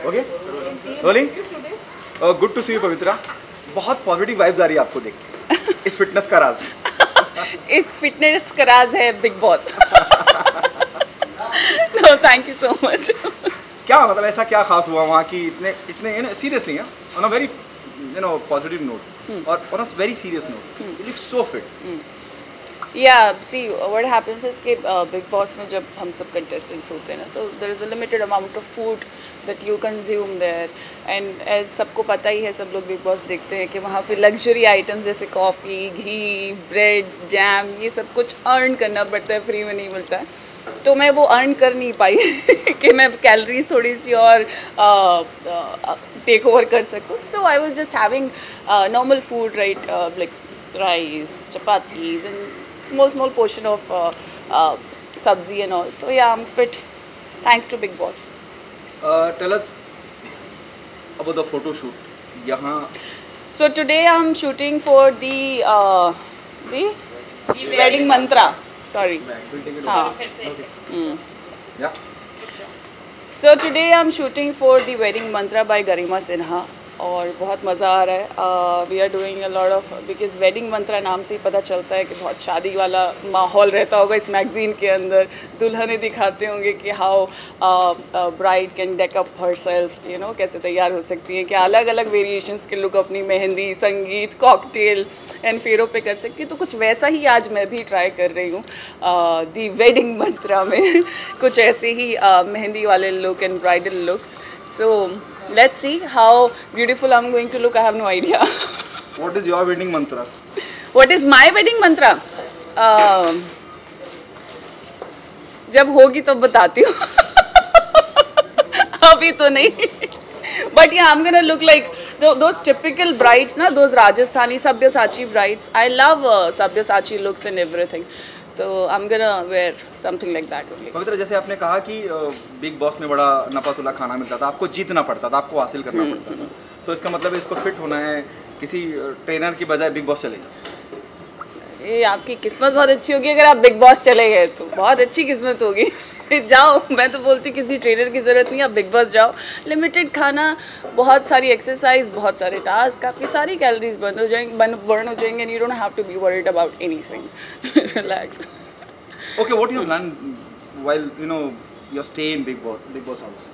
Okay rolling. Good to see you Pavitra. बहुत positive vibes आ रही है आपको देख के। इस फिटनेस का राज इस फिटनेस का राज है बिग बॉस। तो थैंक यू सो मच। क्या मतलब ऐसा क्या खास हुआ वहाँ की इतने इतने seriously on a very positive note और on a very serious note you look so fit. Yeah, see, what happens is कि बिग बॉस में जब हम सब कंटेस्टेंट्स होते हैं ना, तो there is a limited amount of food that you consume there, and as सबको पता ही है, सब लोग बिग बॉस देखते हैं कि वहाँ पे लग्जरी आइटम्स जैसे कॉफ़ी, घी, ब्रेड्स, जैम, ये सब कुछ अर्न करना पड़ता है, फ्री में नहीं मिलता है। तो मैं वो अर्न कर नहीं पाई कि मैं कैलोरीज थोड़ी सी और टेक ओवर कर सकूँ। So I was just having normal food, right, like rice, chapatis, and small portion of sabzi and all. So yeah, I'm fit, thanks to Big Boss. Tell us about the photo shoot यहाँ। So today I'm shooting for the wedding mantra. Sorry. या So today I'm shooting for the wedding mantra by Garima Sinha. और बहुत मज़ा आ रहा है। We are doing a lot of, because Wedding Mantra नाम से ही पता चलता है कि बहुत शादी वाला माहौल रहता होगा इस मैगज़ीन के अंदर। दुल्हनें दिखाते होंगे कि how bride can deck up her self, you know, कैसे तैयार हो सकती है, कि अलग अलग वेरिएशंस के लोग अपनी मेहंदी, संगीत, कॉकटेल एंड फेरों पे कर सकती है। तो कुछ वैसा ही आज मैं भी ट्राई कर रही हूँ दी वेडिंग मंत्रा में। कुछ ऐसे ही मेहंदी वाले look and bridal looks. So let's see how beautiful I'm going to look. I have no idea. What is your wedding mantra? What is my wedding mantra? जब होगी तो बताती हूँ। अभी तो नहीं। But yeah, I'm gonna look like those typical brides, ना, those Rajasthani Sabyasachi brides. I love Sabyasachi looks and everything. तो I'm gonna wear something like that only. पवित्र, जैसे आपने कहा कि बिग बॉस में बड़ा नपा-तुला खाना मिलता था, आपको जीतना पड़ता था, आपको हासिल करना पड़ता था, तो इसका मतलब है इसको फिट होना है, किसी ट्रेनर की बजाय बिग बॉस चले जाओ। ये आपकी किस्मत बहुत अच्छी होगी अगर आप बिग बॉस चले गए, तो बहुत अच्छी किस्मत होगी। जाओ, मैं तो बोलती हूँ किसी ट्रेनर की ज़रूरत नहीं, आप बिग बॉस जाओ। लिमिटेड खाना, बहुत सारी एक्सरसाइज, बहुत सारे टास्क, आपकी सारी कैलोरीज बर्न हो जाएंगे and you don't have to be worried about anything. Relax. Okay, what you learn while your stay in Big Boss house?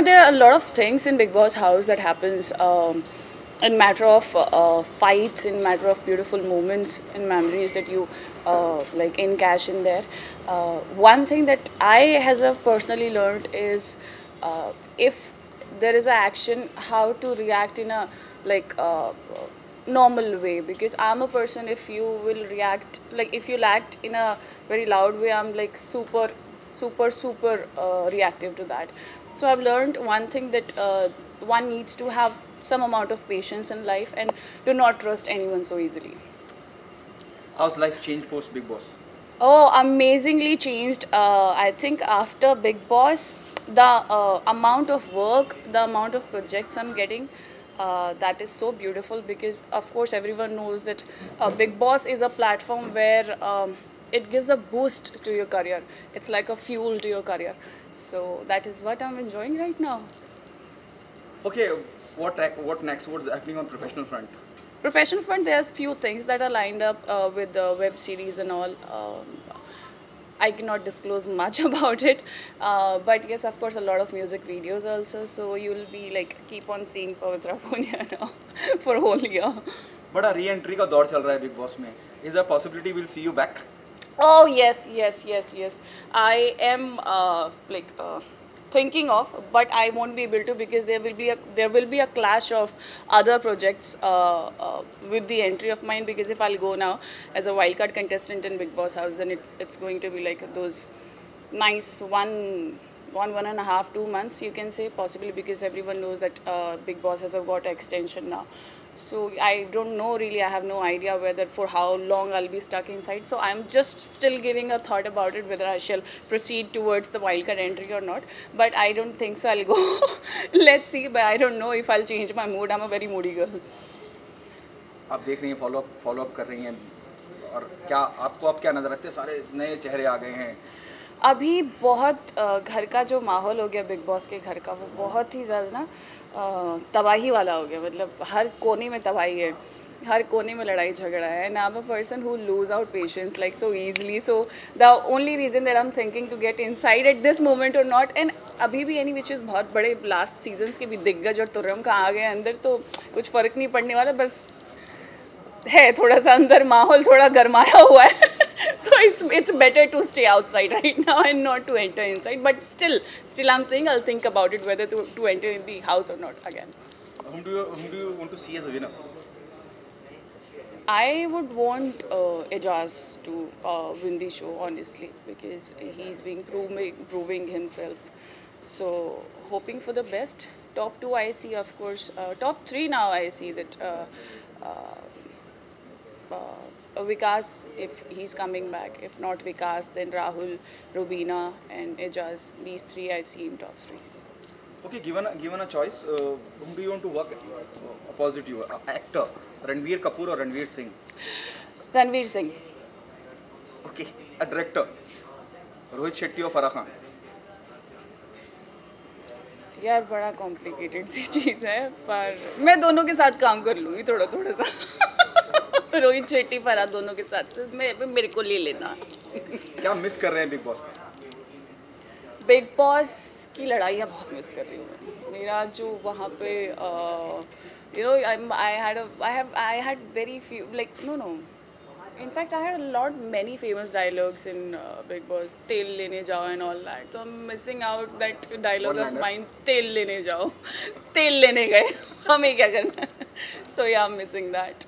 There are a lot of things in Big Boss house that happens in matter of fights, in matter of beautiful moments and memories that you like encash in there. One thing that I have personally learned is if there is an action, how to react in a like normal way, because I'm a person, if you will react, like if you act in a very loud way, I'm like super reactive to that. So I've learned one thing, that one needs to have some amount of patience in life and do not trust anyone so easily. How's life changed post Big Boss? Oh, amazingly changed. I think after Big Boss, the amount of work, the amount of projects I'm getting, that is so beautiful, because of course everyone knows that Big Boss is a platform where it gives a boost to your career. It's like a fuel to your career. So that is what I'm enjoying right now. Okay, what next? What's happening on professional front? Professional front, there's few things that are lined up with the web series and all. I cannot disclose much about it, but yes, of course, a lot of music videos also. So you'll be like keep on seeing Pavitra Punia now for whole year. बड़ा re-entry का दौर चल रहा है Big Boss में. Is there a possibility we'll see you back? Oh yes. I am thinking of, but I won't be able to, because there will be a clash of other projects with the entry of mine. Because if I'll go now as a wildcard contestant in Big Boss house, then it's going to be like those nice one and a half, 2 months, you can say, possibly, because everyone knows that Big Boss has got extension now. So I don't know really, I have no idea whether for how long I'll be stuck inside. So I'm just still giving a thought about it, whether I shall proceed towards the wildcard entry or not. But I don't think so I'll go. Let's see, but I don't know if I'll change my mood. I'm a very moody girl. आप देख रही हैं, follow up कर रही हैं, और क्या आपको अब क्या नजर रखते हैं? सारे नए चेहरे आ गए हैं, अभी बहुत घर का जो माहौल हो गया बिग बॉस के घर का, वो बहुत ही ज़्यादा ना तबाही वाला हो गया. मतलब हर कोने में तबाही है, हर कोने में लड़ाई झगड़ा है. And I am a person who lose out patience like so easily. So the only reason that I am thinking to get inside at this moment or not. And अभी भी एनी विच इज़ बहुत बड़े last seasons के भी दिग्गज और तुर्रम का आ गए अंदर, तो कुछ फ़र्क नहीं पड़ने वाला. बस है थोड़ा सा अंदर माहौल थोड़ा गरमाया हुआ है. So it's better to stay outside right now and not to enter inside. But still I'm saying I'll think about it whether to enter in the house or not again. Whom do you want to see as a winner? I would want Ejaz to win the show, honestly, because he's been proving himself. So hoping for the best. Top 2 I see, of course. Top 3 now I see that. Vikas, if he's coming back. If not Vikas, then Rahul, Rubina and Ejaz. These 3 I see in top 3. Okay, given a choice, whom do you want to work opposite you? Actor, Ranveer Kapoor or Ranveer Singh? Ranveer Singh. Okay, a director, Rohit Shetty or Farah Khan? यार बड़ा complicated सी चीज़ है, पर मैं दोनों के साथ काम कर लूँगी थोड़ा सा. रोहित शेट्टी फरहान दोनों के साथ मेरे को ले लेना. क्या मिस कर रहे हैं बिग बॉस में? बिग बॉस की लड़ाइयाँ बहुत मिस कर रही हूँ मैं. मेरा जो वहाँ पे you know I had very few like no in fact I had many famous dialogues in Big Boss. तेल लेने जाओ and all that. So I'm missing out that dialogue of mine. तेल लेने जाओ, तेल लेने गए, हमें क्या करना. So yeah, I'm missing that.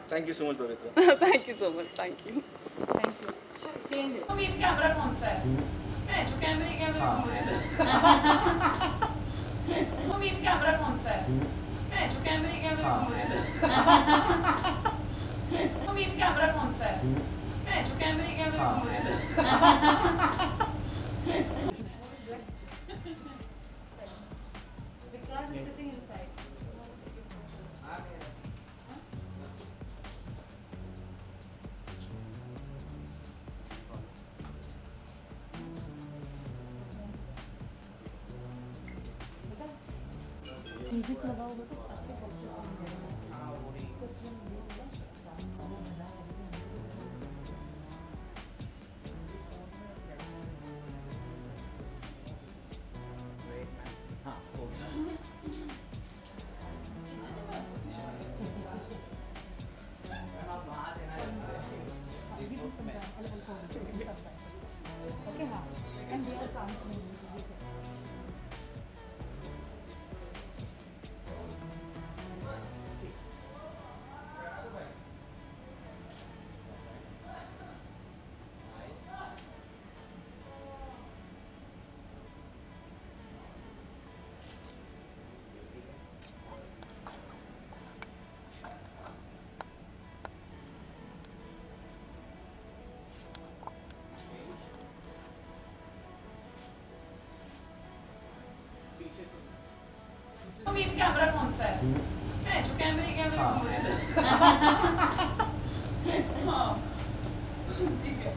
Thank you so much, Pavitra. Thank you so much. Thank you. उम्मीद कैमरा कौन सा है? मैं जो कैमरे घूम रहे थे. उम्मीद कैमरा कौन सा है? मैं जो कैमरे घूम रहे थे. उम्मीद कैमरा कौन सा है? मैं जो कैमरे घूम रहे थे. Because he's sitting inside. Music लगाओगे तो अच्छे ओके. हाँ, एंड वी आर काउंटिंग. उम्मीद कैमरा कौन सा है? मैं जो कैमरे घूम रहे थे. हाँ, ठीक है.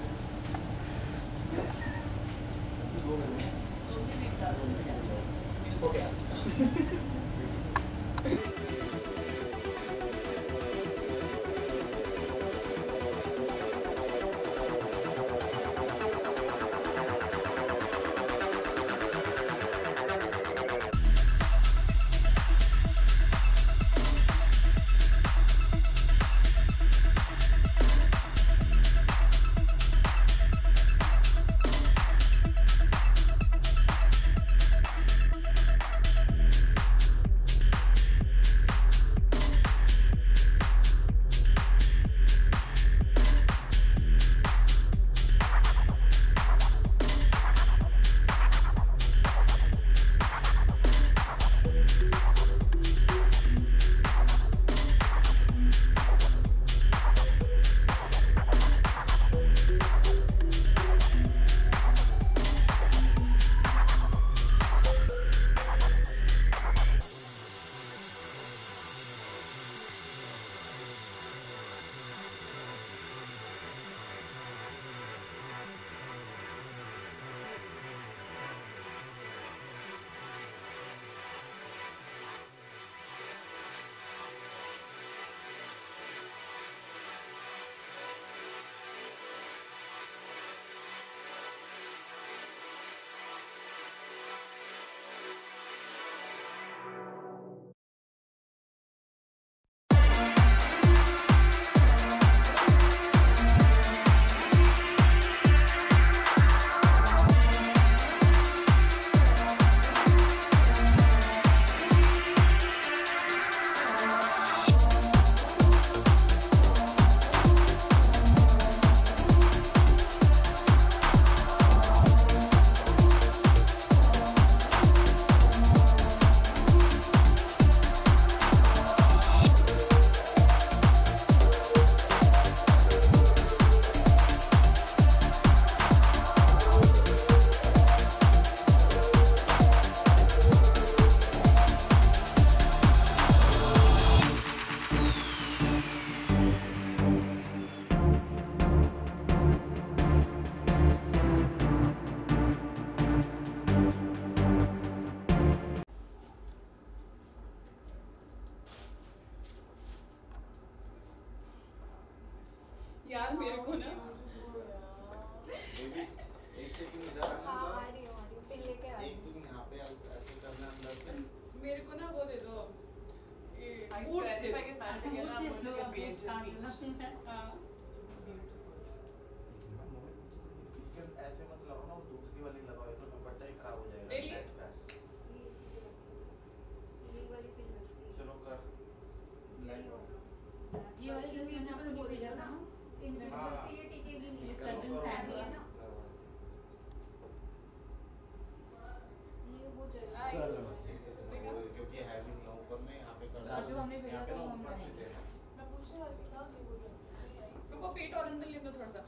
दो थोड़ा सा।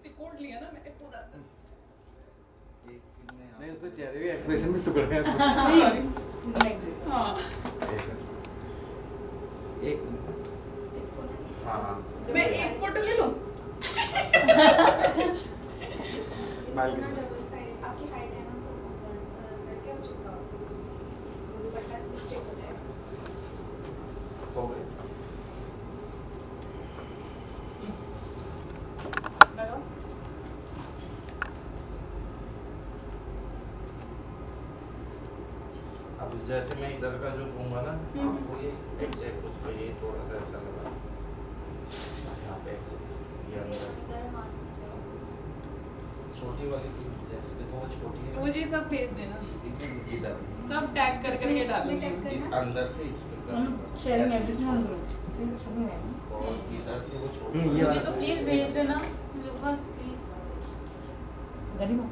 सिकोड़ लिया ना मैंने पूरा। नहीं उसके चेहरे भी एक्सप्रेशन भी सुकड़ गए। हाँ एक हाँ मैं एक फोटो ले लूँ। स्माइल कर। आपकी हाइट है ना करके हो चुका दुपट्टा स्ट्रेट हो जाएगा। हो गए। लगाओ। अब जैसे मैं इधर का जो दूंगा ना आपको ये एग्जैक्ट उस पर ये थोड़ा सा ऐसा लगा यहाँ पे ये अंदर इधर हाथ छोटी वाली जैसे देखो वो छोटी है मुझे सब भेज देना। इधर सब टैग कर करके डालूंगी। इस अंदर से इस पे कर शेयरिंग एवरीथिंग ऑन ग्रुप और इधर से वो छोटी ये मुझे वाला तो प्लीज भेज देना। लोकल प्लीज गरिमा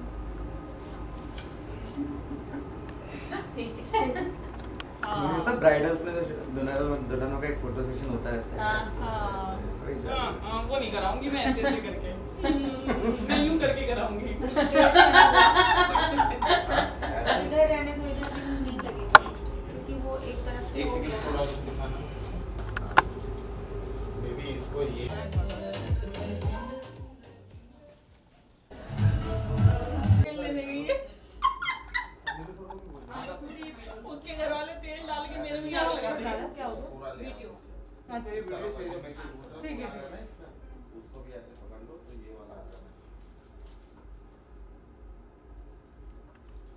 ठीक है। मुझे लगता है ब्राइडल्स में जो दुल्हनों का एक फोटो सेशन होता रहता है। वही सब। हाँ, वो नहीं कराऊंगी मैं ऐसे ऐसे करके। मैं यूं करके कराऊंगी। इधर रहने तो इधर नहीं लगेगा क्योंकि वो एक तरफ से एक हो सेकंड गया। थोड़ा सा दिखाना बेबी इसको ये ले गई है। उसके घर वाले तेल डाल के मेरे भी आग लगा दिया। पूरा ले ठीक है उसको भी ऐसे पकड़ लो तो ये वाला आ जाना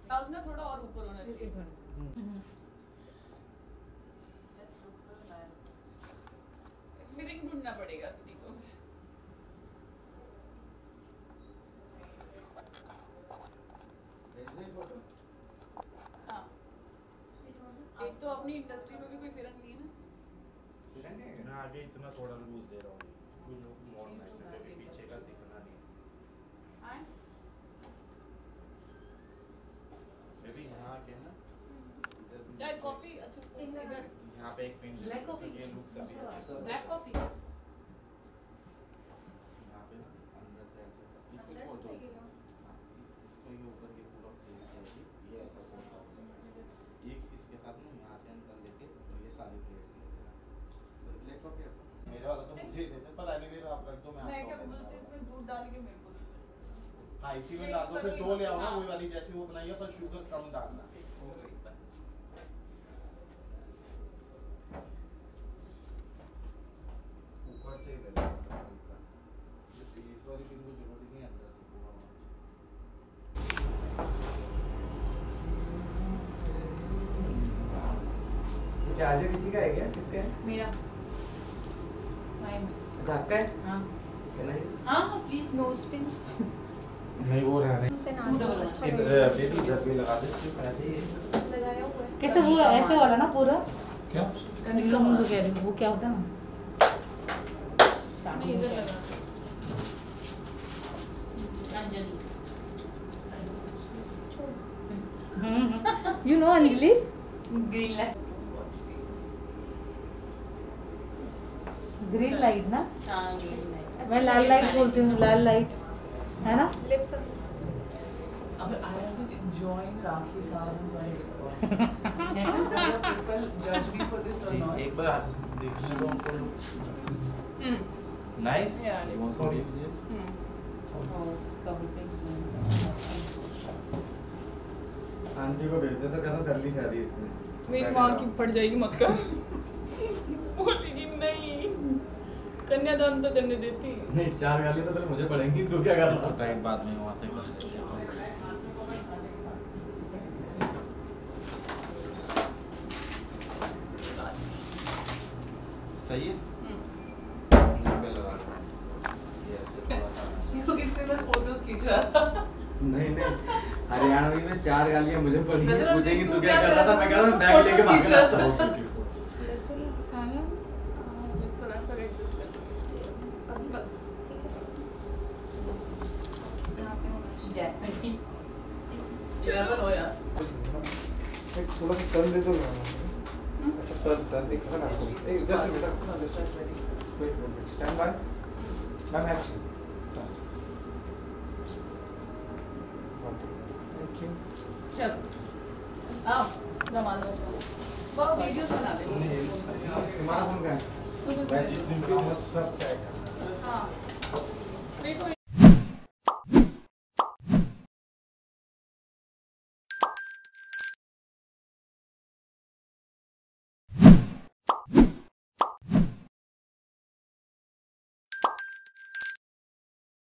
ब्लाउज ना थोड़ा और ऊपर होना चाहिए। फिटिंग ढूंढना पड़ेगा पेटीकोट। हाँ एक तो अपनी इंडस्ट्री में भी कोई फिरंग नहीं है ना। मैं आगे इतना थोड़ा लूज दे रहा हूँ कुछ लोग मोड़ना है क्योंकि पीछे का दिखना नहीं आए बेबी यहाँ आके ना इधर चाय कॉफी अच्छा इधर यहाँ पे एक पिन Black coffee? ये लुक का भी अच्छा ब्लैक कॉफी यहाँ पे ना अंदर से ऐसे इसको छोड़ दो हाँ, इसको ये ऊपर के पूरा प्लेस है ये ऐसा छोड़ दो ये इसके साथ ना यहाँ से अंदर लेके और ये सारी प्लेट्स लेके ब्लैक कॉफी आपको? मेरे वाला तो मुझे ही देते पर एनीवे आप रख दो मैं मैं क्या आपको बोलती हूँ इसमें दूध डाल के मेरे को दे दो। हाँ इसी में डाल दो फिर दो ले आओ ना वही वाली जैसी वो बनाई है पर शुगर कम डालना ऊपर से ले लो हल्का इस वाली पिन को जरूरत नहीं है अंदर से पूरा होना ये चार्जर किसी का है क्या? किसका है? मेरा अच्छा आपका है? हाँ Can I use? हाँ प्लीज नोज पिन नहीं वो रहने अच्छा इधर बेबी इधर भी लगा दे सिर्फ ऐसे ही लगाया हुआ है। कैसे वो ऐसे वाला ना पूरा क्या निकलो मुझे कह रही हूँ वो क्या होता है ना नहीं इधर लगा Anjali you know Anjali green light green light ना हाँ ग्रीन लाइट मैं लाल लाइट बोलती हूँ लाल लाइट है ना लिप्स अब I have been enjoying Rakhi Sawan by people judge me for this or ji not. एक बार देखने दो हमको nice Yeah. You want to read this aunty को भेजते तो क्या तो कर ली शादी इसने। मेरी माँ की पड़ जाएगी मत कर बोलेगी नहीं कन्यादान तो करने देती नहीं 4 गाली तो पहले मुझे पड़ेंगी तो क्या कर इसको टाइट बाद में वहां से कर लेते हैं सही है यहाँ पे लगा दो ये ऐसे थोड़ा सा किससे मैं फोटोज खींच रहा था नहीं नहीं हरियाणवी में 4 गालियां मुझे पड़ेंगी गजराज पूछेंगी सिंह, तू तू क्या क्या कर रहा था मैं कह रहा था बैग लेके भाग रहा था। बस ठीक है हो यार थोड़ा सा कम दे दो ना ऐसा टर्न दिखा ना आपको। Just minute, wait, stand by. Ma'am action. Thank you. चलो आओ जमा लो वो वीडियोस बना दे तुम्हारा कौन का है? मैं जिस दिन के मस्त सब क्या है। हाँ मेरे को